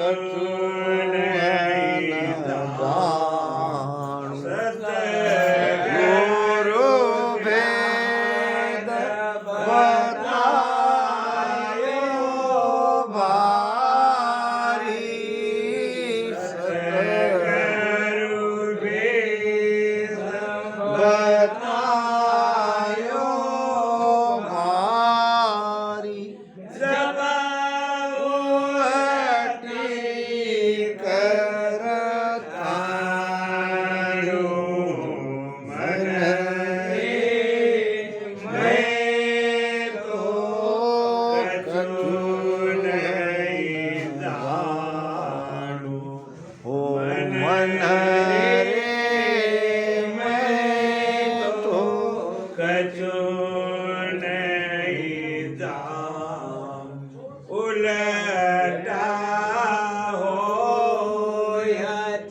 કછું જાણું ગુરુ ભેદ બતાયો ભારી સતગુરુ ભેદ બતાયો ભારી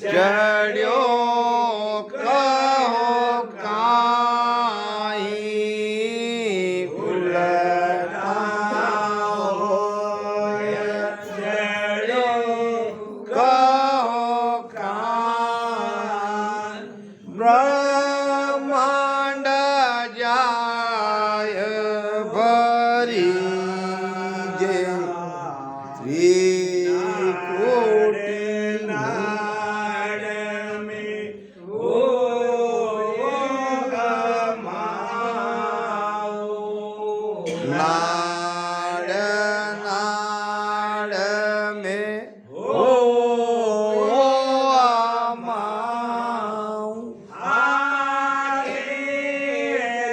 ચડ્યો કહો કાઈ ઉલટા હોય ચડ્યો કહો કાઈ બ્રહ્માંડ જાય ભરી જે नाड़ नाड़ में हो आमाऊं आगे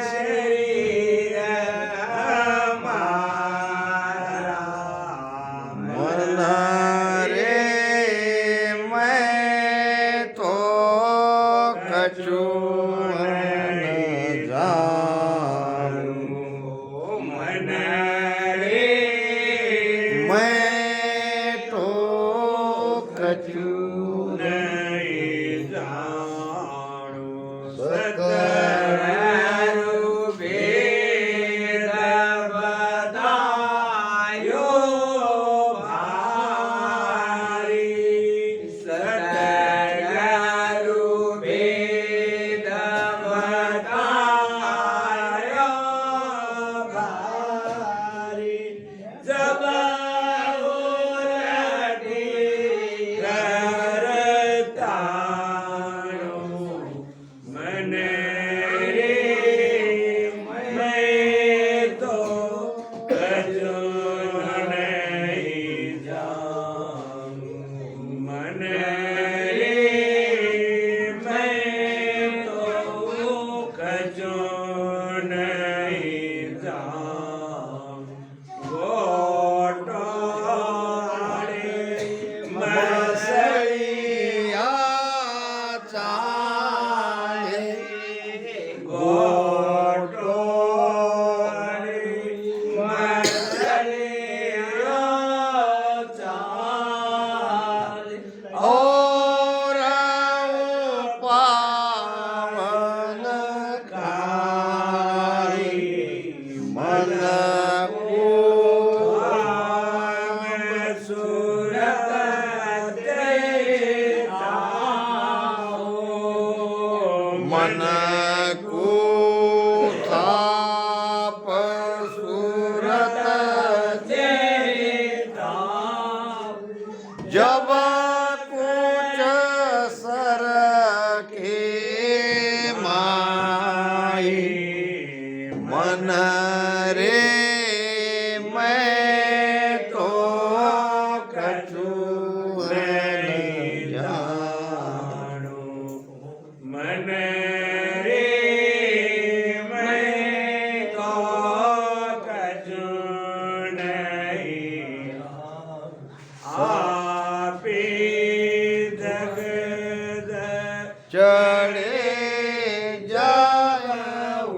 शरीर हमारा मन रे मैं तो कछु कछु नहीं जानो सतगुरु भेद बतायो भारी सतगुरु भेद बतायो भारी जब मन को थाप सूरत देता जब कुछ सर के माई मन रे मैं तो कछु नहीं जानो मन चढ़े जाऊं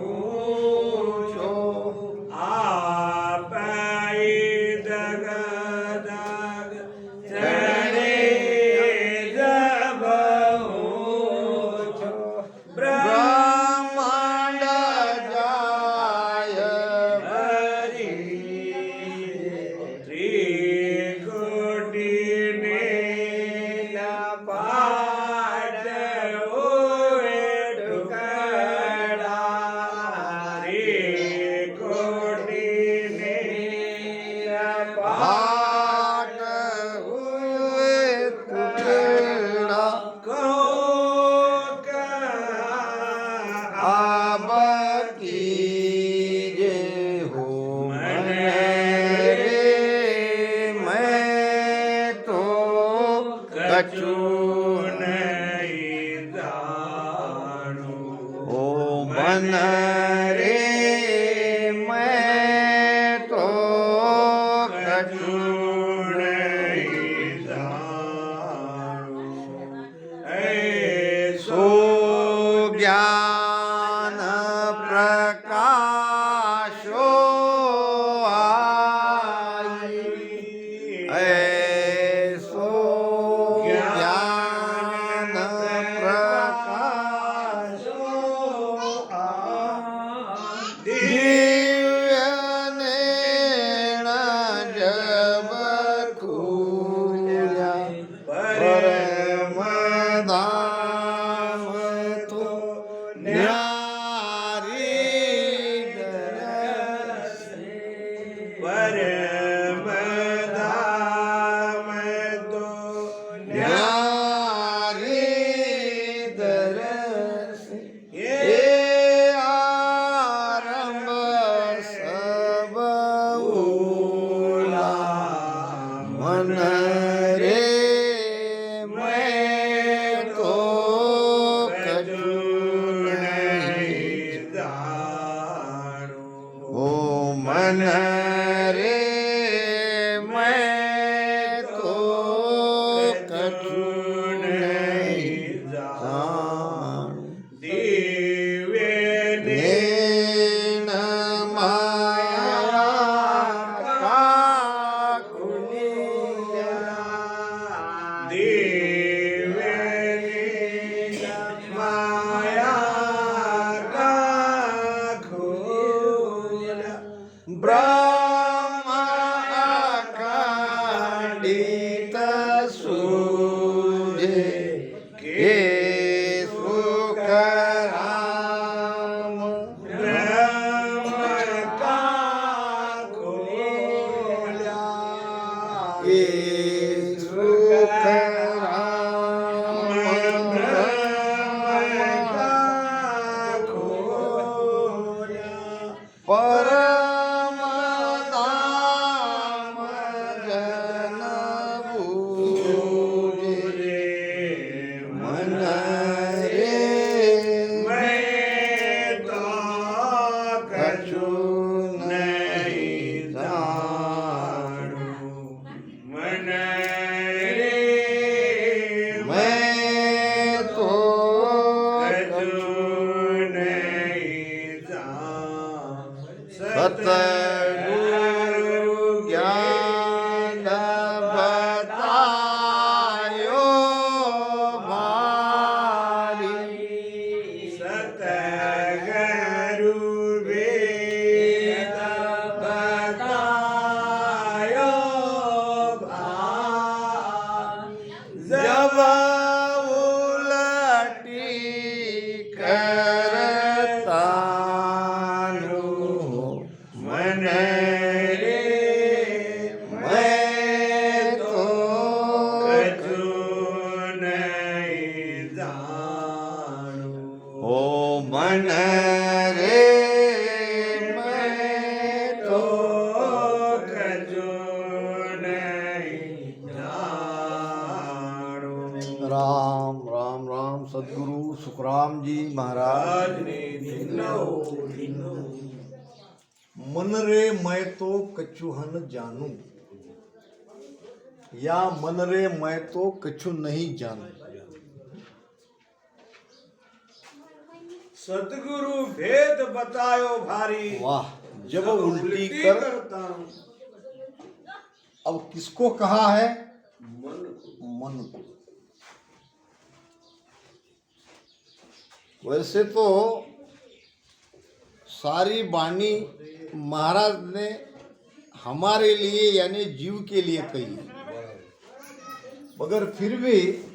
छो आप दग दग चढ़े जबऊं छो ब्रह्मांड जाय भरी त्रिकोटि कछु नहीं जानो। ओ मन रे मैं तो कछु नहीं जानो। ऐसो ज्ञान प्रकाशो आई। ऐसो ज्ञान प्रकाशो आई। दिव्य नैण जब खुल्या परम धाम तो न्यारी दरसे। परम धाम तो न्यारी दरसे। ये आरंभ सब भूला मन रे मैं तो कछु नहीं जानो। ओ मन रे मैं तो कछु नहीं जानो। दिव्य नैण माया का खुलिया। दिव्य नैण माया का खुलिया। ब्रह्म अखंडित सूझे के सुख राम। ब्रह्म का खोला के सुख राम। ब्रह्म का खोला परम धाम जन बूझे। मन रे मैं तो कछु नहीं जानो। मन रे मैं तो कछु नहीं जानो। सतगुरु ज्ञान बतायो भारी। सतगुरु वेद बतायो भारी। जब उलटी करतानु मन रे मैं तो कछु नहीं जानो। ओ मन रे मैं तो कछु नहीं जानो। राम राम राम सद्गुरु सुखराम जी महाराज ने मन रे मैं तो कछुहन जानू या मन रे मैं तो कछु नहीं जानू। सतगुरु भेद बतायो भारी। वाह। जब उल्टी करता हूँ अब किसको कहा है? मन को। मन को। वैसे तो सारी वाणी महाराज ने हमारे लिए यानी जीव के लिए कही है, मगर फिर भी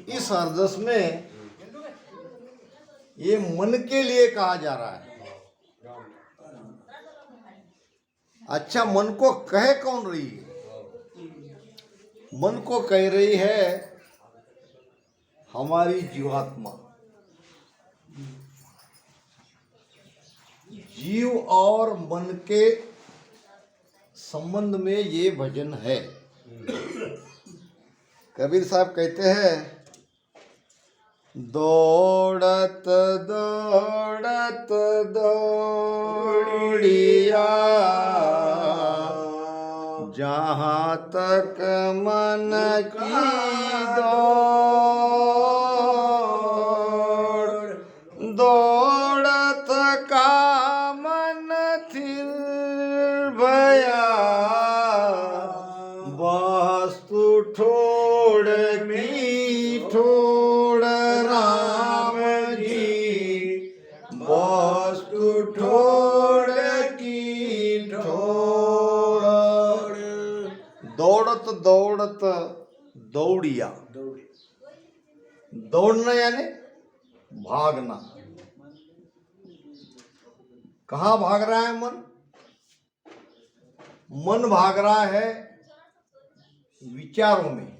इस अर्दस में ये मन के लिए कहा जा रहा है। अच्छा, मन को कह कौन रही है? मन को कह रही है हमारी जीवात्मा। जीव और मन के संबंध में ये भजन है। कबीर साहब कहते हैं, दौड़त दौड़त दौड़िया जहाँ तक मन की दौड़, दौड़त का मन थिर भया वस्तु ठोड़ की ठोड़ राम जी, वस्तु ठोड़ की ठोड़। दौड़त दौड़त दौड़िया, दौड़ना यानी भागना। कहाँ भाग रहा है मन? मन भाग रहा है विचारों में।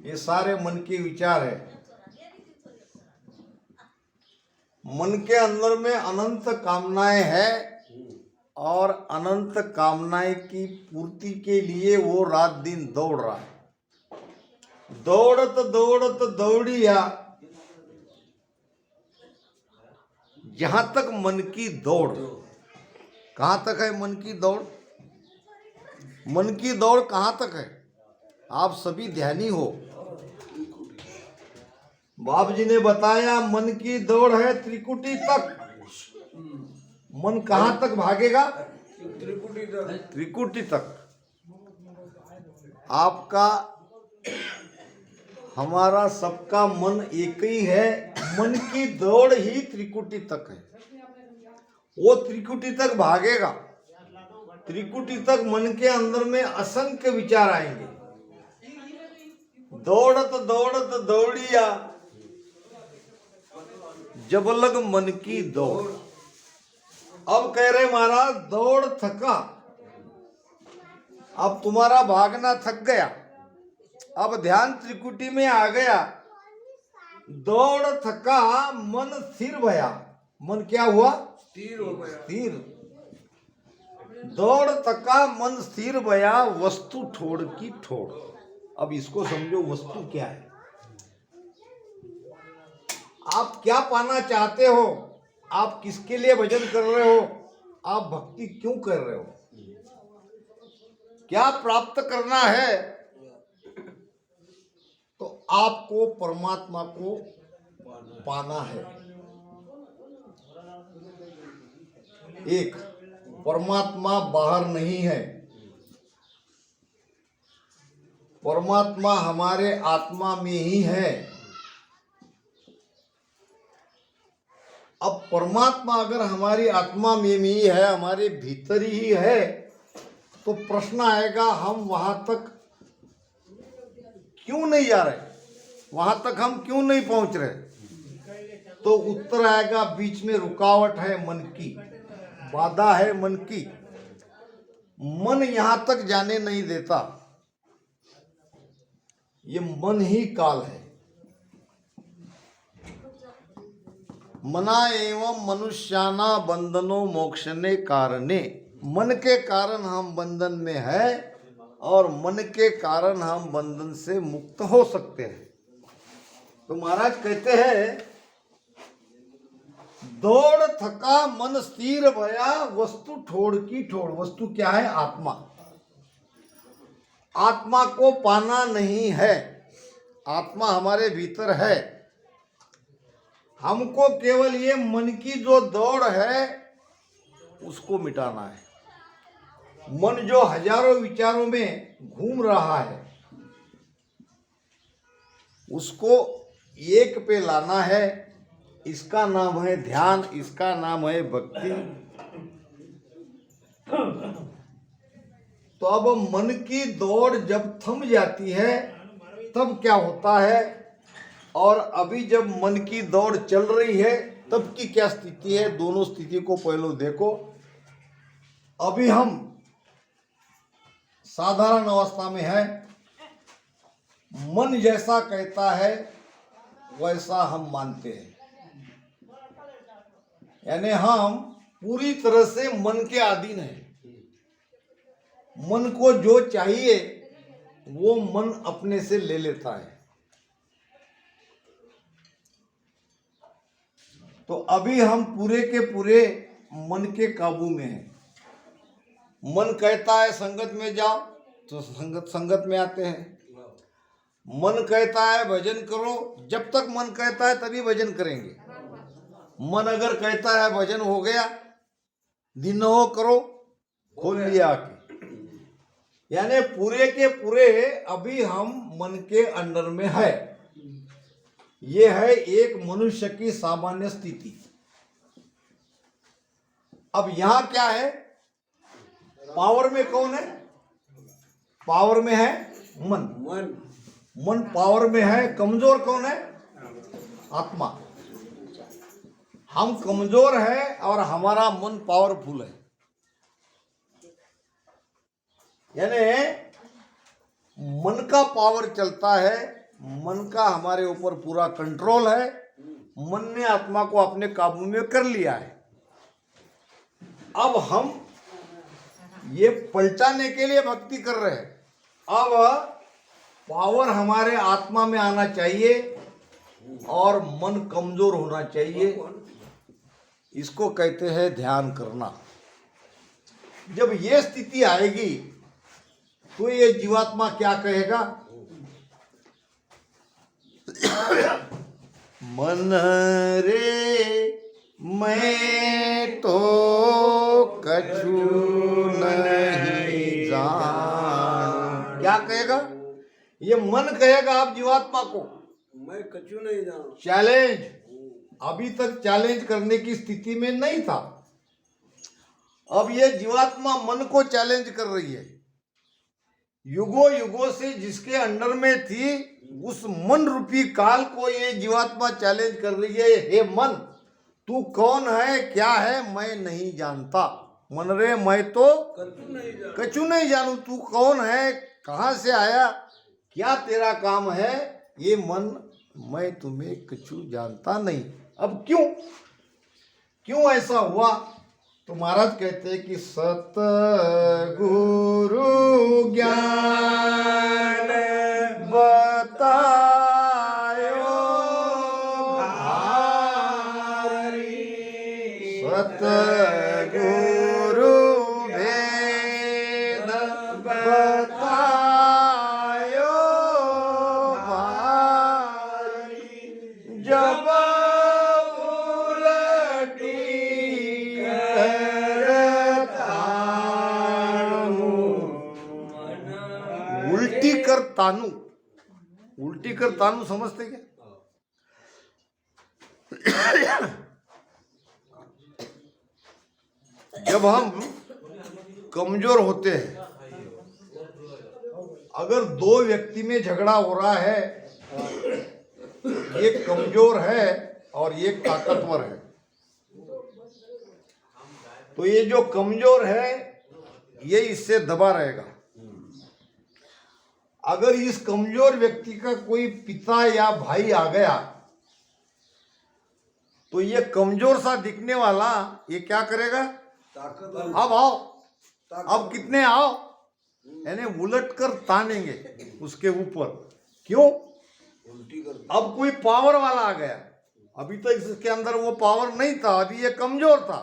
ये सारे मन के विचार है। मन के अंदर में अनंत कामनाएं हैं और अनंत कामनाएं की पूर्ति के लिए वो रात दिन दौड़ रहा है। दौड़त दौड़त दौड़िया, जहां तक मन की दौड़। कहां तक है मन की दौड़? मन की दौड़ कहां तक है? आप सभी ध्यानी हो। बाप जी ने बताया मन की दौड़ है त्रिकुटी तक। मन कहां तक भागेगा? त्रिकुटी तक। त्रिकुटी तक। आपका हमारा सबका मन एक ही है। मन की दौड़ ही त्रिकुटी तक है। वो त्रिकुटी तक भागेगा। त्रिकुटी तक मन के अंदर में असंख्य विचार आएंगे। दौड़त दौड़त दौड़िया जब लग मन की दौड़। अब कह रहे महाराज दौड़ थका, अब तुम्हारा भागना थक गया, अब ध्यान त्रिकुटी में आ गया। दौड़ थका मन स्थिर भया। मन क्या हुआ? स्थिर हो गया। स्थिर। दौड़ थका मन स्थिर भया वस्तु ठोड़ की ठोड़। अब इसको समझो, वस्तु क्या है? आप क्या पाना चाहते हो? आप किसके लिए भजन कर रहे हो? आप भक्ति क्यों कर रहे हो? क्या प्राप्त करना है? तो आपको परमात्मा को पाना है। एक परमात्मा बाहर नहीं है। परमात्मा हमारे आत्मा में ही है। अब परमात्मा अगर हमारी आत्मा में ही है, हमारे भीतर ही है, तो प्रश्न आएगा हम वहां तक क्यों नहीं जा रहे? वहां तक हम क्यों नहीं पहुंच रहे? तो उत्तर आएगा बीच में रुकावट है मन की, बाधा है मन की। मन यहां तक जाने नहीं देता। ये मन ही काल है। मना एवं मनुष्याना बंधनो मोक्षने कारणे। मन के कारण हम बंधन में है और मन के कारण हम बंधन से मुक्त हो सकते हैं। तो महाराज कहते हैं दौड़ थका मन स्थिर भया वस्तु ठोड़ की ठोड़। वस्तु क्या है? आत्मा। आत्मा को पाना नहीं है। आत्मा हमारे भीतर है। हमको केवल ये मन की जो दौड़ है उसको मिटाना है। मन जो हजारों विचारों में घूम रहा है उसको एक पे लाना है। इसका नाम है ध्यान, इसका नाम है भक्ति। तो अब मन की दौड़ जब थम जाती है तब क्या होता है, और अभी जब मन की दौड़ चल रही है तब की क्या स्थिति है? दोनों स्थिति को पहले देखो। अभी हम साधारण अवस्था में है। मन जैसा कहता है वैसा हम मानते हैं। यानी हम पूरी तरह से मन के अधीन हैं। मन को जो चाहिए वो मन अपने से ले लेता है। तो अभी हम पूरे के पूरे मन के काबू में हैं। मन कहता है संगत में जाओ तो संगत में आते हैं। मन कहता है भजन करो, जब तक मन कहता है तभी भजन करेंगे। मन अगर कहता है भजन हो गया, दिन हो करो, खोल लिया आके। यानी पूरे के पूरे अभी हम मन के अंडर में है। ये है एक मनुष्य की सामान्य स्थिति। अब यहां क्या है? पावर में कौन है? पावर में है मन। मन पावर में है। कमजोर कौन है? आत्मा। हम कमजोर है और हमारा मन पावरफुल है। यानी मन का पावर चलता है, मन का हमारे ऊपर पूरा कंट्रोल है। मन ने आत्मा को अपने काबू में कर लिया है। अब हम ये पलटाने के लिए भक्ति कर रहे हैं। अब पावर हमारे आत्मा में आना चाहिए और मन कमजोर होना चाहिए। इसको कहते हैं ध्यान करना। जब ये स्थिति आएगी तो ये जीवात्मा क्या कहेगा? मन रे मैं तो कछु नहीं जानू। क्या कहेगा? ये मन कहेगा आप जीवात्मा को, मैं कछु नहीं जानू। चैलेंज। अभी तक चैलेंज करने की स्थिति में नहीं था। अब ये जीवात्मा मन को चैलेंज कर रही है। युगों युगों से जिसके अंडर में थी, उस मन रूपी काल को ये जीवात्मा चैलेंज कर रही है। हे मन, तू कौन है, क्या है, मैं नहीं जानता। मन रे मैं तो कछु नहीं जानू। तू कौन है, कहाँ से आया, क्या तेरा काम है? ये मन, मैं तुम्हें कछु जानता नहीं। अब क्यों ऐसा हुआ? तो महाराज कहते हैं कि सतगुरु ज्ञान बतायो भारी, सतगुरु भेद बतायो भारी, जब उल्टी कर तानू समझते क्या? जब हम कमजोर होते हैं, अगर दो व्यक्ति में झगड़ा हो रहा है, एक कमजोर है और एक ताकतवर है, तो ये जो कमजोर है ये इससे दबा रहेगा। अगर इस कमजोर व्यक्ति का कोई पिता या भाई आ गया तो ये कमजोर सा दिखने वाला ये क्या करेगा? अब आओ, अब कितने आओ, यानी उलट कर तानेंगे उसके ऊपर। क्यों? अब कोई पावर वाला आ गया। अभी तक इसके अंदर वो पावर नहीं था, अभी ये कमजोर था।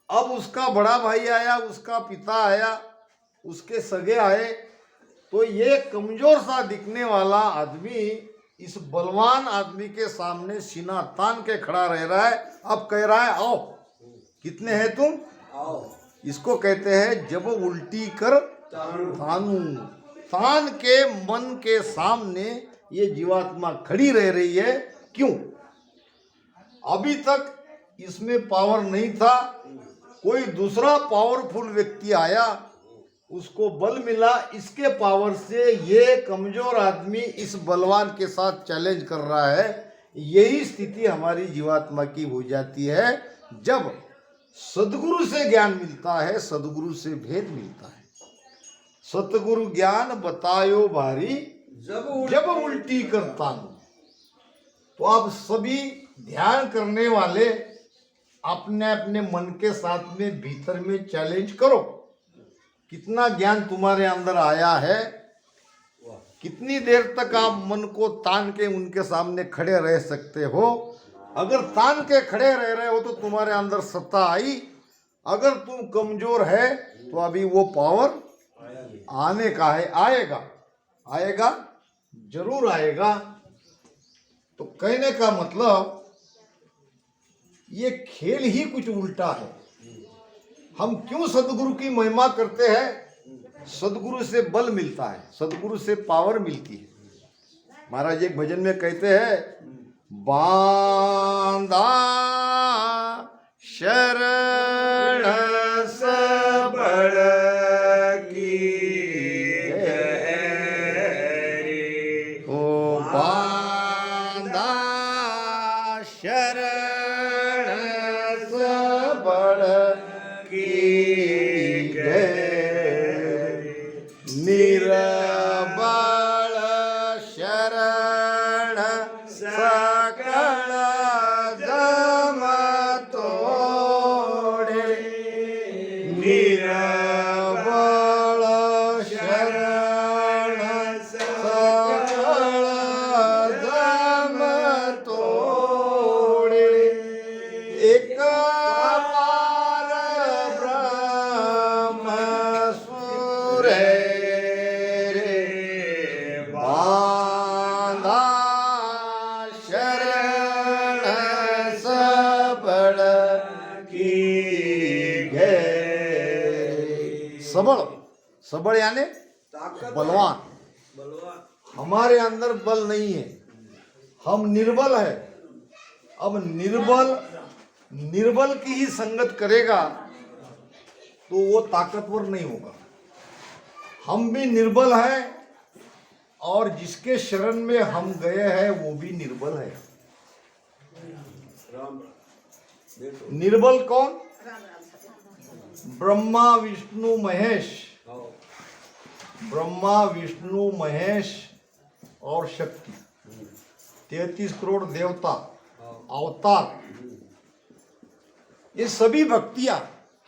अब उसका बड़ा भाई आया, उसका पिता आया, उसके सगे आए, तो ये कमजोर सा दिखने वाला आदमी इस बलवान आदमी के सामने सीना तान के खड़ा रह रहा है। अब कह रहा है आओ, कितने हैं तुम, आओ। इसको कहते हैं जब उल्टी कर तानू। तान के मन के सामने ये जीवात्मा खड़ी रह रही है। क्यों? अभी तक इसमें पावर नहीं था, कोई दूसरा पावरफुल व्यक्ति आया, उसको बल मिला, इसके पावर से ये कमजोर आदमी इस बलवान के साथ चैलेंज कर रहा है। यही स्थिति हमारी जीवात्मा की हो जाती है जब सदगुरु से ज्ञान मिलता है, सदगुरु से भेद मिलता है। सतगुरु ज्ञान बतायो भारी, जब उल्टी करता हूं। तो आप सभी ध्यान करने वाले अपने अपने मन के साथ में भीतर में चैलेंज करो, कितना ज्ञान तुम्हारे अंदर आया है कितनी देर तक आप मन को तान के उनके सामने खड़े रह सकते हो? अगर तान के खड़े रह रहे हो तो तुम्हारे अंदर सत्ता आई। अगर तुम कमजोर है तो अभी वो पावर आने का है। आएगा, आएगा, जरूर आएगा। तो कहने का मतलब ये खेल ही कुछ उल्टा है। हम क्यों सदगुरु की महिमा करते हैं? सदगुरु से बल मिलता है, सदगुरु से पावर मिलती है। महाराज एक भजन में कहते हैं, बांधा शरण सबल की गहरी, ओ बांधा शरण सबल की गहरी, निरबल शरण सकल जम तोड़े, निरबल शरण सकल जम तोड़े, एक पार ब्रह्म सुरे रे, बांधा शरण सबल की गहरी। सबल, सबल यानी ताकत बलवान। बलवान। हमारे अंदर बल नहीं है, हम निर्बल है। अब निर्बल की ही संगत करेगा तो वो ताकतवर नहीं होगा। हम भी निर्बल है और जिसके शरण में हम गए हैं वो भी निर्बल है। राम देखो। निर्बल कौन? ब्रह्मा विष्णु महेश, हाँ, ब्रह्मा विष्णु महेश और शक्ति, 33 करोड़ देवता, अवतार, ये सभी भक्तियां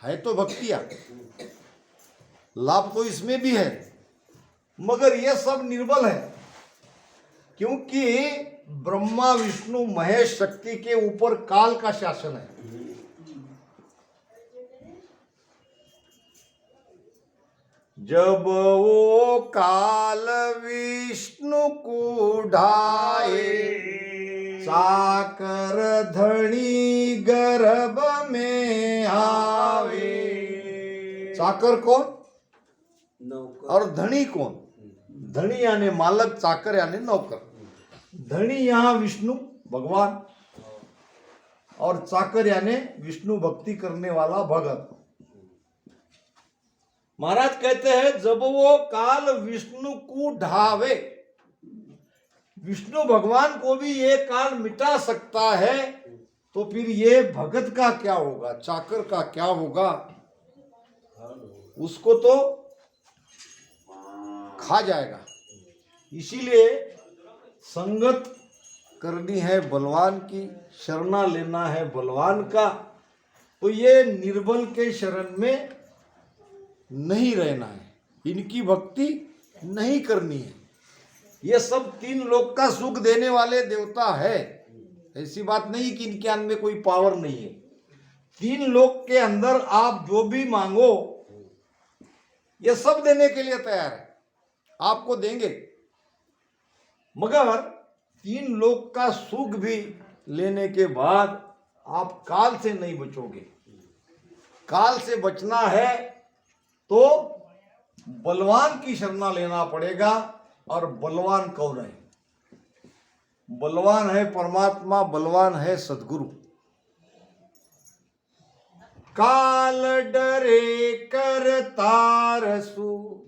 है। तो भक्तियां, लाभ तो इसमें भी है, मगर ये सब निर्बल है। क्योंकि ब्रह्मा विष्णु महेश शक्ति के ऊपर काल का शासन है। जब वो काल विष्णु को ढाए, चाकर धनी गर्भ में आवे। चाकर कौन नौकर। और धनी कौन? धनी यानी मालक, चाकर यानी नौकर। धनी यहाँ विष्णु भगवान और चाकर यानी विष्णु भक्ति करने वाला भगत। महाराज कहते हैं, जब वो काल विष्णु को ढावे, विष्णु भगवान को भी ये काल मिटा सकता है, तो फिर ये भगत का क्या होगा, चाकर का क्या होगा? उसको तो खा जाएगा। इसीलिए संगत करनी है बलवान की, शरणा लेना है बलवान का। तो ये निर्बल के शरण में नहीं रहना है, इनकी भक्ति नहीं करनी है। ये सब तीन लोक का सुख देने वाले देवता है। ऐसी बात नहीं कि इनके अंदर कोई पावर नहीं है। तीन लोक के अंदर आप जो भी मांगो ये सब देने के लिए तैयार है, आपको देंगे। मगर तीन लोक का सुख भी लेने के बाद आप काल से नहीं बचोगे। काल से बचना है तो बलवान की शरणा लेना पड़ेगा। और बलवान कौन है? बलवान है परमात्मा, बलवान है सदगुरु। काल डरे कर तारसु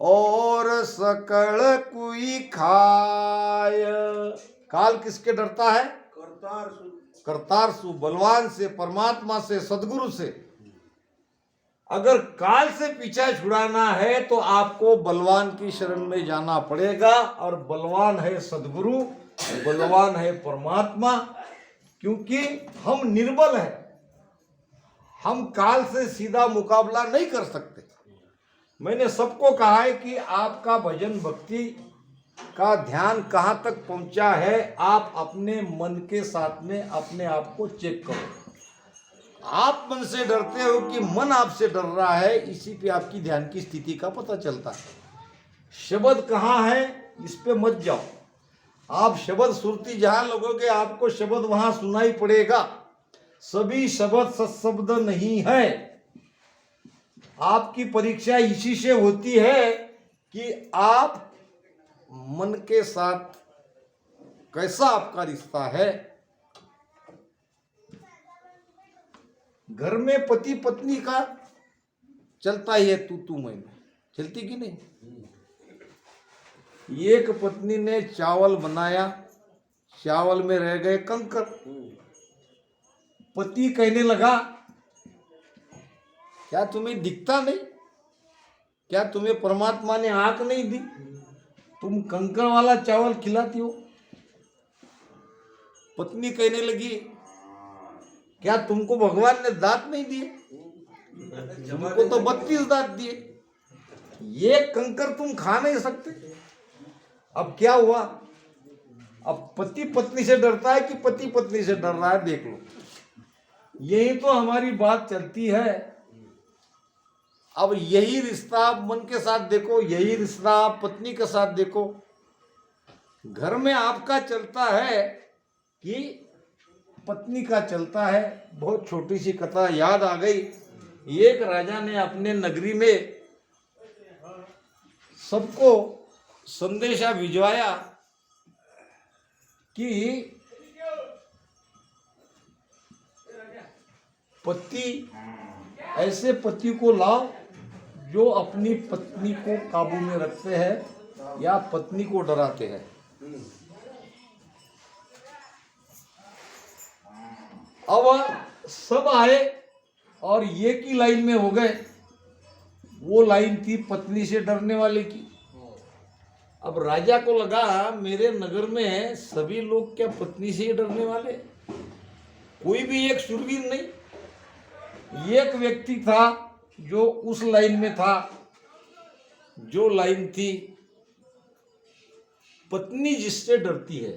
और सकल कुई खाय। काल किसके डरता है? करतार सु। करतार सु, बलवान से, परमात्मा से, सदगुरु से। अगर काल से पीछा छुड़ाना है तो आपको बलवान की शरण में जाना पड़ेगा। और बलवान है सदगुरु, बलवान है परमात्मा। क्योंकि हम निर्बल हैं, हम काल से सीधा मुकाबला नहीं कर सकते। मैंने सबको कहा है कि आपका भजन भक्ति का ध्यान कहाँ तक पहुंचा है, आप अपने मन के साथ में अपने आप को चेक करो। आप मन से डरते हो कि मन आपसे डर रहा है, इसी पे आपकी ध्यान की स्थिति का पता चलता है। शब्द कहाँ है इस पे मत जाओ। आप शब्द सुरती जहां लगोगे आपको शब्द वहां सुनाई पड़ेगा। सभी शब्द सत्शब्द नहीं है। आपकी परीक्षा इसी से होती है कि आप मन के साथ कैसा आपका रिश्ता है। घर में पति पत्नी का चलता ही है तू मैं, चलती कि नहीं। एक पत्नी ने चावल बनाया, चावल में रह गए कंकर। पति कहने लगा, क्या तुम्हें दिखता नहीं, क्या तुम्हें परमात्मा ने आंख नहीं दी, तुम कंकर वाला चावल खिलाती हो। पत्नी कहने लगी, क्या तुमको भगवान ने दांत नहीं दिए, तुमको तो 32 दांत दिए, ये कंकर तुम खा नहीं सकते। अब क्या हुआ, अब पति पत्नी से डरता है कि पति पत्नी से डर रहा है, देख लो। यही तो हमारी बात चलती है। अब यही रिश्ता आप मन के साथ देखो, यही रिश्ता आप पत्नी के साथ देखो। घर में आपका चलता है कि पत्नी का चलता है। बहुत छोटी सी कथा याद आ गई। एक राजा ने अपने नगरी में सबको संदेशा भिजवाया कि पति, ऐसे पति को लाओ जो अपनी पत्नी को काबू में रखते हैं या पत्नी को डराते हैं। अब सब आए और एक ही लाइन में हो गए। वो लाइन थी पत्नी से डरने वाले की। अब राजा को लगा मेरे नगर में सभी लोग क्या पत्नी से ही डरने वाले, कोई भी एक शूरवीर नहीं। एक व्यक्ति था जो उस लाइन में था, जो लाइन थी पत्नी जिससे डरती है।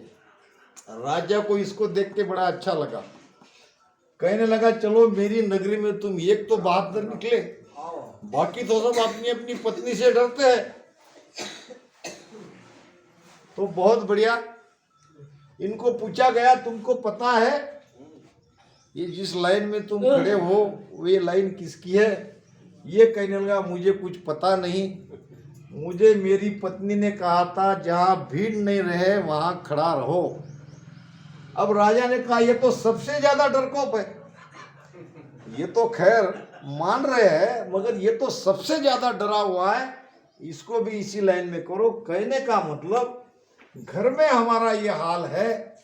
राजा को इसको देख के बड़ा अच्छा लगा। कहने लगा, चलो मेरी नगरी में तुम एक तो बहादुर निकले, बाकी तो सब अपनी अपनी पत्नी से डरते हैं। तो बहुत बढ़िया। इनको पूछा गया, तुमको पता है ये जिस लाइन में तुम खड़े हो वो ये लाइन किसकी है। ये कहने लगा, मुझे कुछ पता नहीं, मुझे मेरी पत्नी ने कहा था जहां भीड़ नहीं रहे वहां खड़ा रहो। अब राजा ने कहा, ये तो सबसे ज्यादा डरपोक है। ये तो खैर मान रहे हैं मगर ये तो सबसे ज्यादा डरा हुआ है, इसको भी इसी लाइन में करो। कहने का मतलब घर में हमारा ये हाल है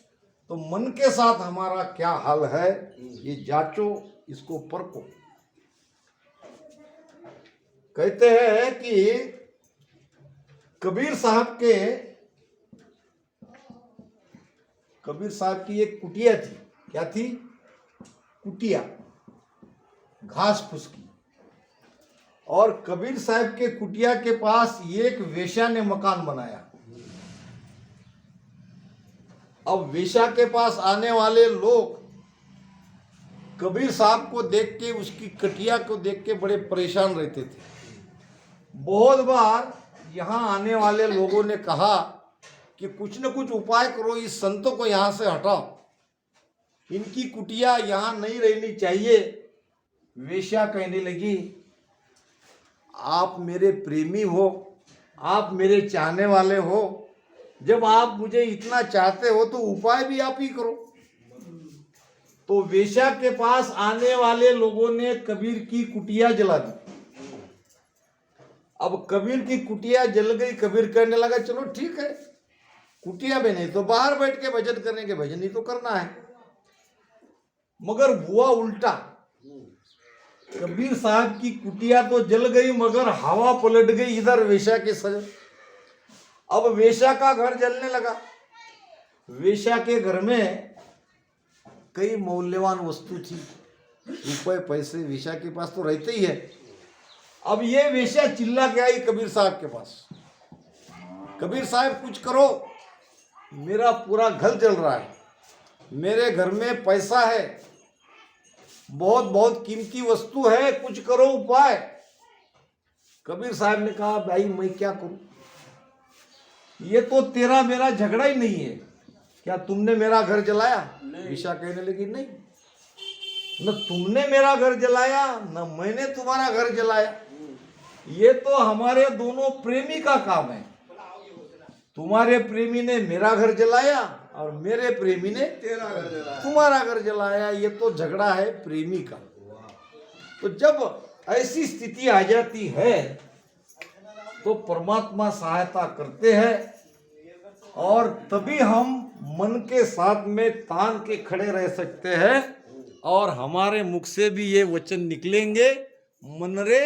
तो मन के साथ हमारा क्या हाल है, ये जांचो, इसको परखो। कहते हैं कि कबीर साहब की एक कुटिया थी। क्या थी? कुटिया, घास फूस की। और कबीर साहब के कुटिया के पास एक वेश्या ने मकान बनाया। अब वेश्या के पास आने वाले लोग कबीर साहब को देख के, उसकी कटिया को देख के बड़े परेशान रहते थे। बहुत बार यहाँ आने वाले लोगों ने कहा कि कुछ न कुछ उपाय करो, इस संतों को यहाँ से हटाओ, इनकी कुटिया यहाँ नहीं रहनी चाहिए। वेश्या कहने लगी, आप मेरे प्रेमी हो, आप मेरे चाहने वाले हो, जब आप मुझे इतना चाहते हो तो उपाय भी आप ही करो। तो वेश्या के पास आने वाले लोगों ने कबीर की कुटिया जला दी। अब कबीर की कुटिया जल गई। कबीर कहने लगा, चलो ठीक है, कुटिया में नहीं तो बाहर बैठ के भजन करेंगे, भजन ही तो करना है। मगर हुआ उल्टा। कबीर साहब की कुटिया तो जल गई मगर हवा पलट गई इधर वेश्या के सर। अब वेश्या का घर जलने लगा। वेश्या के घर में कई मूल्यवान वस्तु थी, रुपए पैसे वेश्या के पास तो रहते ही है। अब ये वेश्या चिल्ला के आई कबीर साहब के पास कबीर साहब कुछ करो, मेरा पूरा घर जल रहा है, मेरे घर में पैसा है, बहुत बहुत कीमती वस्तु है, कुछ करो उपाय। कबीर साहब ने कहा भाई मैं क्या करूं, ये तो तेरा मेरा झगड़ा ही नहीं है, क्या तुमने मेरा घर जलाया? ईशा कहने लगी नहीं, न तुमने मेरा घर जलाया न मैंने तुम्हारा घर जलाया, ये तो हमारे दोनों प्रेमी का काम है। तुम्हारे प्रेमी ने मेरा घर जलाया और मेरे प्रेमी ने तेरा घर जला तुम्हारा घर जलाया, ये तो झगड़ा है प्रेमी का। तो जब ऐसी स्थिति आ जाती है तो परमात्मा सहायता करते हैं और तभी हम मन के साथ में तान के खड़े रह सकते हैं और हमारे मुख से भी ये वचन निकलेंगे, मन रे